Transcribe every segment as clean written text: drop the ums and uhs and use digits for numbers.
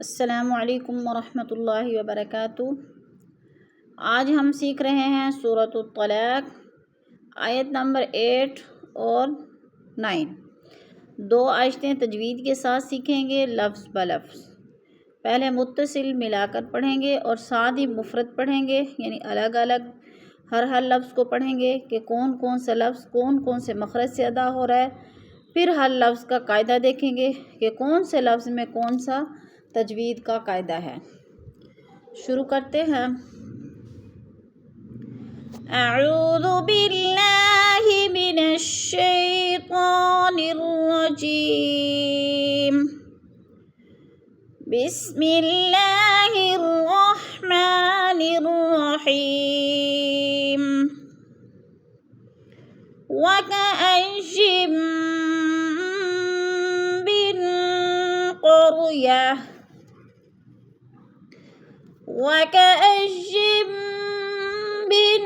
अस्सलामु अलैकुम वरहमतुल्लाहि वबरकातुहू। आज हम सीख रहे हैं सूरतुत तलाक़ आयत नंबर 8 और 9। दो आयतें तजवीद के साथ सीखेंगे, लफ्ज़ ब लफ्ज़। पहले मुत्तसिल मिलाकर पढ़ेंगे और साथ ही मुफ़रद पढ़ेंगे, यानी अलग अलग हर लफ्ज़ को पढ़ेंगे कि कौन कौन सा लफ्ज़ कौन कौन से मखरज से अदा हो रहा है। फिर हर लफ्ज़ का कायदा देखेंगे कि कौन से लफ्ज़ में कौन सा तजवीद का कायदा है। शुरू करते हैं। अऊज़ु बिल्लाहि मिनश शैतानिर रजीम। बिस्मिल्लाहिर रहमानिर रहीम। वकअय्यिम मिन क़र्यह वकअय्यिम मिन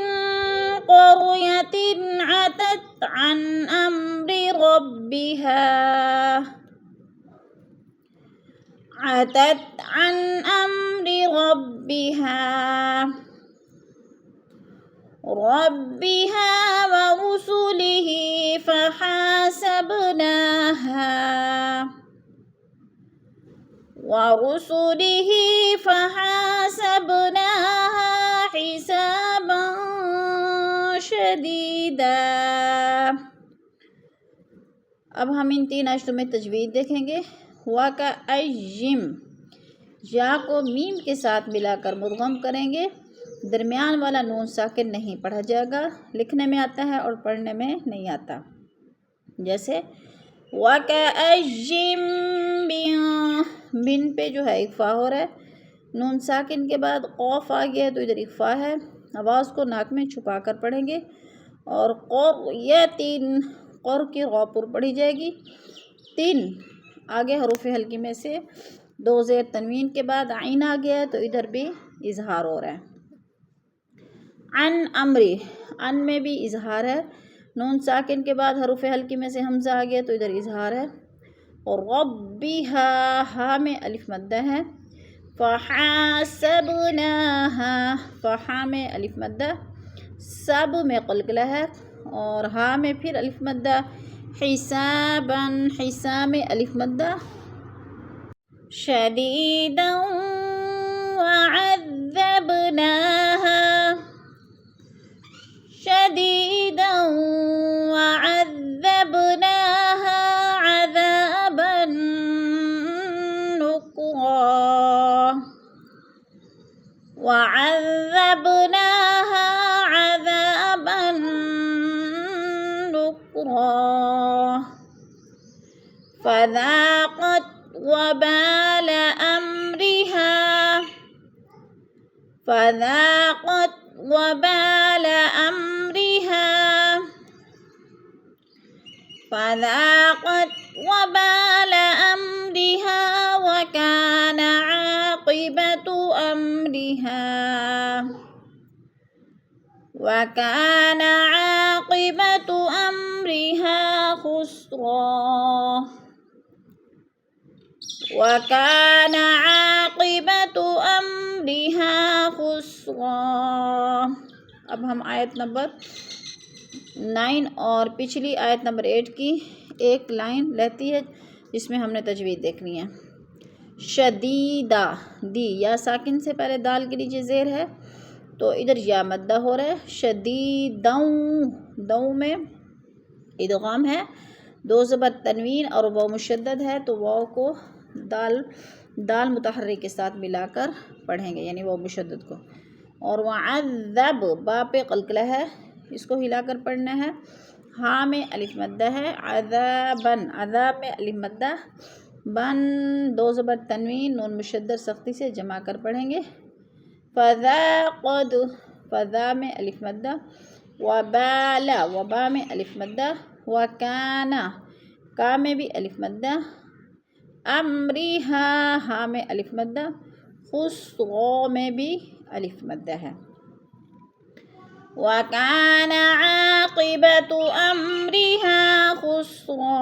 क़र्यतिन अतत अन अम्रि रब्बिहा व रुसुलिही फहासबनाहा हिसाबन शदीदा। अब हम इन तीन अशरों में तजवीद देखेंगे। हुआ का अय्यिम, या को मीम के साथ मिलाकर मुदगम करेंगे। दरमियान वाला नून साकिन नहीं पढ़ा जाएगा, लिखने में आता है और पढ़ने में नहीं आता। जैसे वकअय्यिम मिन पे जो है इख्फा हो रहा है, नून साकिन के बाद क़ौफ आ गया तो इधर इख्फा है। आवाज़ को नाक में छुपा कर पढ़ेंगे। और क़ुर्यतिन, क़ुर की ग़ौपुर पढ़ी जाएगी। तीन आगे हरूफ हल्की में से दो ज़ेर तनवीन के बाद आइन आ गया है तो इधर भी इजहार हो रहा है। अन अमरी, अन में भी इजहार है। नून साकिन के बाद हरूफ हल्की में से हमज़ा आ गया तो इधर इजहार है। और रब्बिहा, हा में अलिफ मद्दा है। फहासबनाहा, फहा में अलिफ मद्दा, सब में क़लक़ला है और हा में फिर अलिफ मद्दा। हिसाबन, हिसा में अलिफ मद्दा। शदीदन वअज़्ज़बनाहा, शदीदन वअज़्ज़बनाहा अज़ाबन नुक्रा, वअज़्ज़बनाहा अज़ाबन नुक्रा। फ़ज़ाक़त वबाल अम्रिहा, फ़ज़ाक़त वबाल अम्रिहा, फ़ज़ाक़त वबाल अम्रिहा वकान आक़िबतु अम्रिहा, वकान आक़िबतु अम्रिहा खुस्रा, वकान आक़िबतु अम्रिहा खुस्रा। अब हम आयत नंबर 9 और पिछली आयत नंबर 8 की एक लाइन रहती है जिसमें हमने तजवीद देखनी है। शदीदा, दी या साकिन से पहले दाल के नीचे ज़ेर है तो इधर या मद्दा हो रहा है। शदीदौ, दौ में इदगाम है। दो ज़बर तनवीन और वाव मुशद्दद है तो वाव को दाल मुतहर्रिक के साथ मिलाकर पढ़ेंगे, यानी वाव मुशद्दद को। और वअज़्ज़ब, बा पे क़लक़ला है, इसको हिलाकर पढ़ना है। हा में अलिफ मद्दा है। अज़ाबन, अज़ाब में अलिफ मद्दा। बन, दो ज़बर तनवीन नून मुशद्दद सख्ती से जमा कर पढ़ेंगे। फ़ज़ाक़द, फ़ज़ा में अलिफ मद्दा। वबाला, वबा में अलिफ मद्दा। वकाना, का में भी अलिफ मद्दा। अम्रिहा, हा में अलिफ मद्दा। खुस्रा में भी अलिफ मद्दा है। वकान आक़िबतु अम्रिहा खुस्रा।